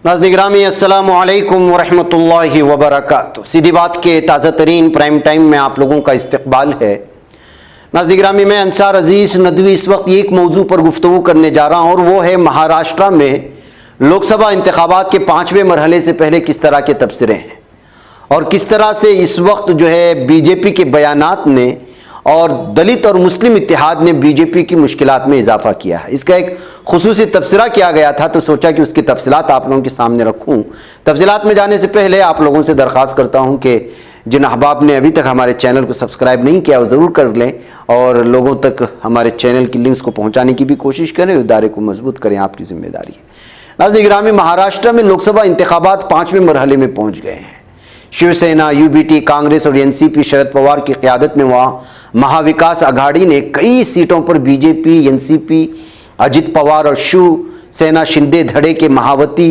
नाज़रीन गिरामी अस्सलामु अलैकुम वरहमतुल्लाहि वबरकातुहू। सीधी बात के ताज़ा तरीन प्राइम टाइम में आप लोगों का इस्तकबाल है। नाज़रीन गिरामी, मैं अंसार अजीज़ नदवी इस वक्त एक मौजू पर गुफ्तगू करने जा रहा हूँ और वो है महाराष्ट्र में लोकसभा इंतखाबात के 5वें मरहले से पहले किस तरह के तबसरे हैं और किस तरह से इस वक्त जो है बीजेपी के बयानात ने और दलित और मुस्लिम इत्तेहाद ने बीजेपी की मुश्किलात में इजाफा किया है। इसका एक खुसूसी तबसरा किया गया था तो सोचा कि उसकी तफसीलात आप लोगों के सामने रखूं। तफसीलात में जाने से पहले आप लोगों से दरख्वास्त करता हूं कि जिन अहबाब ने अभी तक हमारे चैनल को सब्सक्राइब नहीं किया वो ज़रूर कर लें और लोगों तक हमारे चैनल की लिंक्स को पहुँचाने की भी कोशिश करें, इदारे को मजबूत करें, आपकी जिम्मेदारी है। नाज़रीन गिरामी, महाराष्ट्र में लोकसभा इंतखाबात 5वें मरहले में पहुँच गए हैं। शिवसेना, यूबीटी, कांग्रेस और एनसीपी शरद पवार की क़यादत में वहाँ महाविकास आघाड़ी ने कई सीटों पर बीजेपी, एनसीपी, अजित पवार और शिवसेना शिंदे धड़े के महावती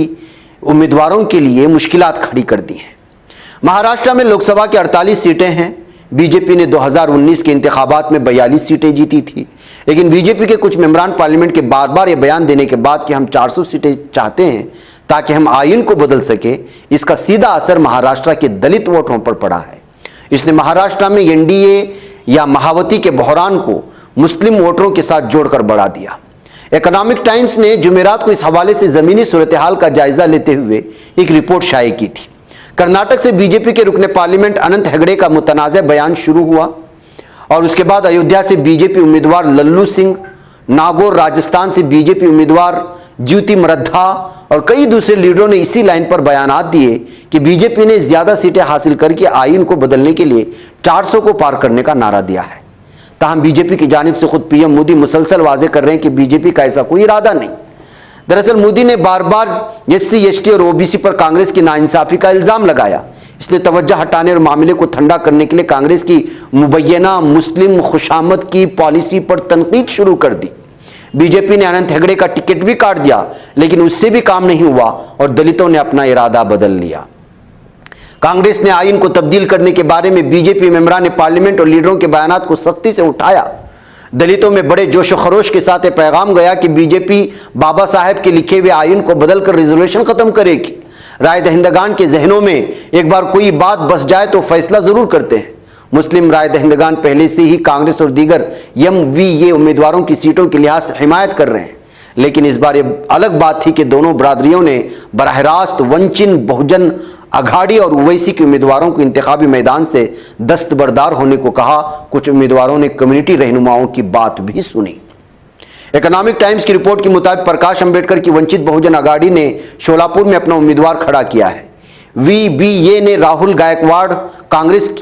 उम्मीदवारों के लिए मुश्किलात खड़ी कर दी हैं। महाराष्ट्र में लोकसभा की 48 सीटें हैं। बीजेपी ने 2019 के इंतखाबात में 42 सीटें जीती थी, लेकिन बीजेपी के कुछ मेंबरान पार्लियामेंट के बार बार ये बयान देने के बाद कि हम 400 सीटें चाहते हैं ताकि हम आइन को बदल सके, इसका सीधा असर महाराष्ट्र के दलित वोटरों पर पड़ा है। इसने महाराष्ट्र में एनडीए या महावती के बहरान को मुस्लिम वोटरों के साथ जोड़कर बढ़ा दिया। इकोनॉमिक टाइम्स ने जुमेरात को इस हवाले से ज़मीनी सूरत हाल का जायजा लेते हुए एक रिपोर्ट शाये की थी। कर्नाटक से बीजेपी के रुकने पार्लियामेंट अनंत हेगड़े का मुतनाज़ बयान शुरू हुआ और उसके बाद अयोध्या से बीजेपी उम्मीदवार लल्लू सिंह, नागौर राजस्थान से बीजेपी उम्मीदवार ज्योति मरद्धा और कई दूसरे लीडरों ने इसी लाइन पर बयानात दिए कि बीजेपी ने ज्यादा सीटें हासिल करके आइन को बदलने के लिए 400 को पार करने का नारा दिया है। ताहम बीजेपी की जानिब से खुद पीएम मोदी मुसलसल वाजे कर रहे हैं कि बीजेपी का ऐसा कोई इरादा नहीं। दरअसल मोदी ने बार बार एससी, एसटी और ओबीसी पर कांग्रेस की नाइंसाफी का इल्जाम लगाया। इसने तवज्जो हटाने और मामले को ठंडा करने के लिए कांग्रेस की मुबैना मुस्लिम खुशामद की पॉलिसी पर तनकीद शुरू कर दी। बीजेपी ने अनंत हेगड़े का टिकट भी काट दिया, लेकिन उससे भी काम नहीं हुआ और दलितों ने अपना इरादा बदल लिया। कांग्रेस ने आइन को तब्दील करने के बारे में बीजेपी मेंबरान पार्लियामेंट और लीडरों के बयानात को सख्ती से उठाया। दलितों में बड़े जोश खरोश के साथ पैगाम गया कि बीजेपी बाबा साहेब के लिखे हुए आइन को बदलकर रिजर्वेशन खत्म करेगी। राय दहिंदगान के जहनों में एक बार कोई बात बस जाए तो फैसला जरूर करते हैं। मुस्लिम राय दहिंदगान पहले से ही कांग्रेस और दीगर एमवीए उम्मीदवारों की सीटों के लिहाज से हिमायत कर रहे हैं, लेकिन इस बार ये अलग बात थी कि दोनों बरादरियों ने बराह रास्त वंचित बहुजन अघाड़ी और ओवैसी के उम्मीदवारों को इंतखाबी मैदान से दस्तबरदार होने को कहा। कुछ उम्मीदवारों ने कम्युनिटी रहनुमाओं की बात भी सुनी। इकोनॉमिक टाइम्स की रिपोर्ट के मुताबिक प्रकाश अंबेडकर की वंचित बहुजन अघाड़ी ने शोलापुर में अपना उम्मीदवार खड़ा किया है। वीबीए ने राहुल गायकवाड़, कांग्रेस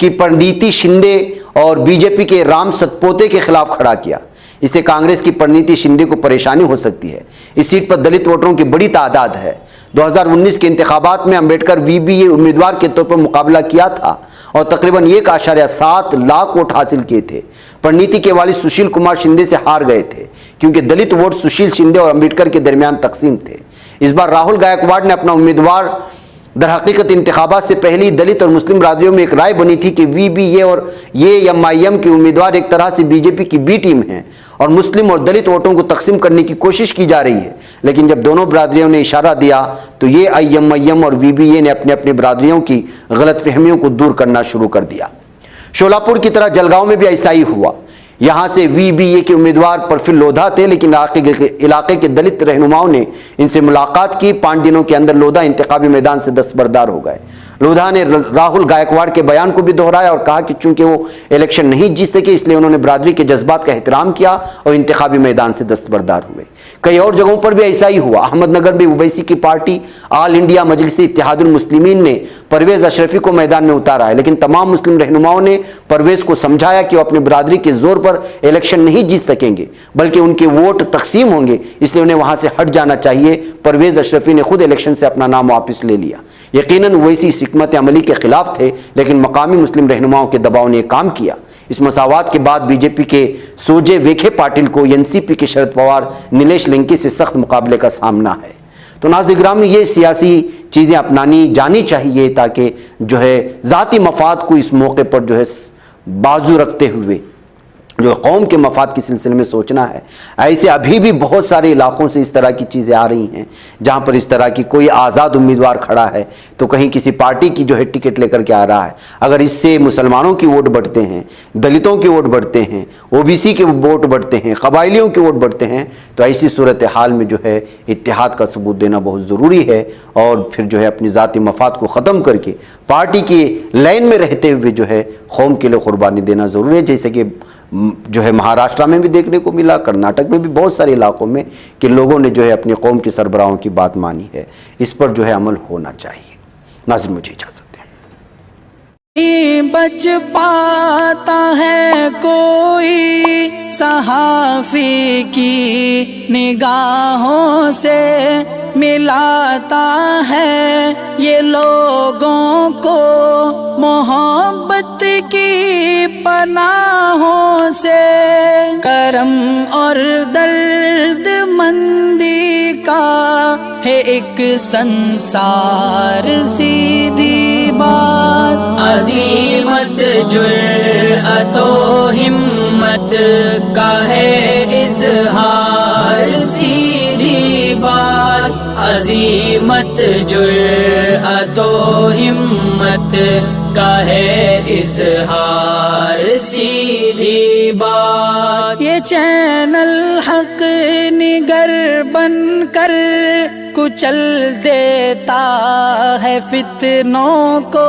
की परिणीति शिंदे और बीजेपी के राम सतपोते के खिलाफ खड़ा किया। इससे कांग्रेस की परिणीति शिंदे को परेशानी हो सकती है। इस सीट पर दलित वोटरों की बड़ी तादाद है। 2019 के इंतखाबात में अंबेडकर वीबीए उम्मीदवार के तौर पर मुकाबला किया था और तकरीबन 1.7 लाख वोट हासिल किए थे। परिणीति के वालिद सुशील कुमार शिंदे से हार गए थे क्योंकि दलित वोट सुशील शिंदे और अंबेडकर के दरमियान तकसीम थे। इस बार राहुल गायकवाड़ ने अपना उम्मीदवार दरहकीकत इंतखाबात से पहले दलित और मुस्लिम राजियों में एक राय बनी थी कि वीबीए और एएमआईएम के उम्मीदवार एक तरह से बीजेपी की बी टीम हैं और मुस्लिम और दलित वोटों को तकसीम करने की कोशिश की जा रही है। लेकिन जब दोनों बरादरियों ने इशारा दिया तो एआईएमआईएम और वीबीए ने अपने अपने बरादरियों की गलतफहमियों को दूर करना शुरू कर दिया। शोलापुर की तरह जलगांव में भी ऐसा ही हुआ। यहाँ से वीबीए के उम्मीदवार प्रफुल्ल लोधा थे, लेकिन इलाके के दलित रहनुमाओं ने इनसे मुलाकात की। 5 दिनों के अंदर लोधा इंतखाबी मैदान से दस्तबरदार हो गए। लोधा ने राहुल गायकवाड़ के बयान को भी दोहराया और कहा कि चूंकि वो इलेक्शन नहीं जीत सके इसलिए उन्होंने बरादरी के जज्बात का एहतराम किया और इंतखाबी मैदान से दस्तबरदार हुए। कई और जगहों पर भी ऐसा ही हुआ। अहमदनगर में ओवैसी की पार्टी ऑल इंडिया मजलिस इत्तेहादुल मुस्लिमीन ने परवेज अशरफी को मैदान में उतारा है, लेकिन तमाम मुस्लिम रहनुमाओं ने परवेज को समझाया कि वो अपनी बरादरी के जोर पर इलेक्शन नहीं जीत सकेंगे बल्कि उनके वोट तकसीम होंगे, इसलिए उन्हें वहां से हट जाना चाहिए। परवेज अशरफी ने खुद इलेक्शन से अपना नाम वापस ले लिया। यकीनन ओवैसी इस हिकमत अमली के खिलाफ थे, लेकिन मकामी मुस्लिम रहनुमाओं के दबाव ने काम किया। इस मसावात के बाद बीजेपी के सोजे वेखे पाटिल को एनसीपी के शरद पवार, नीलेश लिंकी से सख्त मुकाबले का सामना है। तो नाज़रीन गिरामी, ये सियासी चीज़ें अपनानी जानी चाहिए ताकि जो है ज़ाती मफाद को इस मौके पर जो है बाजू रखते हुए जो कौम के मफाद के सिलसिले में सोचना है। ऐसे अभी भी बहुत सारे इलाकों से इस तरह की चीज़ें आ रही हैं जहाँ पर इस तरह की कोई आज़ाद उम्मीदवार खड़ा है तो कहीं किसी पार्टी की जो है टिकट लेकर के आ रहा है। अगर इससे मुसलमानों की वोट बढ़ते हैं, दलितों के वोट बढ़ते हैं, ओबीसी के वोट बढ़ते हैं, कबायलियों के वोट बढ़ते हैं, तो ऐसी सूरत हाल में जो है इत्तेहाद का सबूत देना बहुत ज़रूरी है। और फिर जो है अपनी ज़ाती मफाद को ख़त्म करके पार्टी की लाइन में रहते हुए जो है कौम के लिए कुर्बानी देना ज़रूरी है। जैसे कि जो है महाराष्ट्र में भी देखने को मिला, कर्नाटक में भी बहुत सारे इलाकों में कि लोगों ने जो है अपनी कौम के सरबराहों की बात मानी है। इस पर जो है अमल होना चाहिए। नाज़रीन, मुझे इजाज़त दें। बच पाता है कोई सहाफ़ी की निगाहों से, मिलाता है ये लोगों को मोहब्बत की पनाहों से। करम और दर्द मंदी का है एक संसार, सीधी बात। अज़ीमत जुर्अतो हिम्मत का है इज़हार, सीधी बात। अज़ीमत जुर्अतो हिम्मत का है इज़हार, सीधी बात। ये चैनल हक निगर बनकर कुचल देता है फितनों को।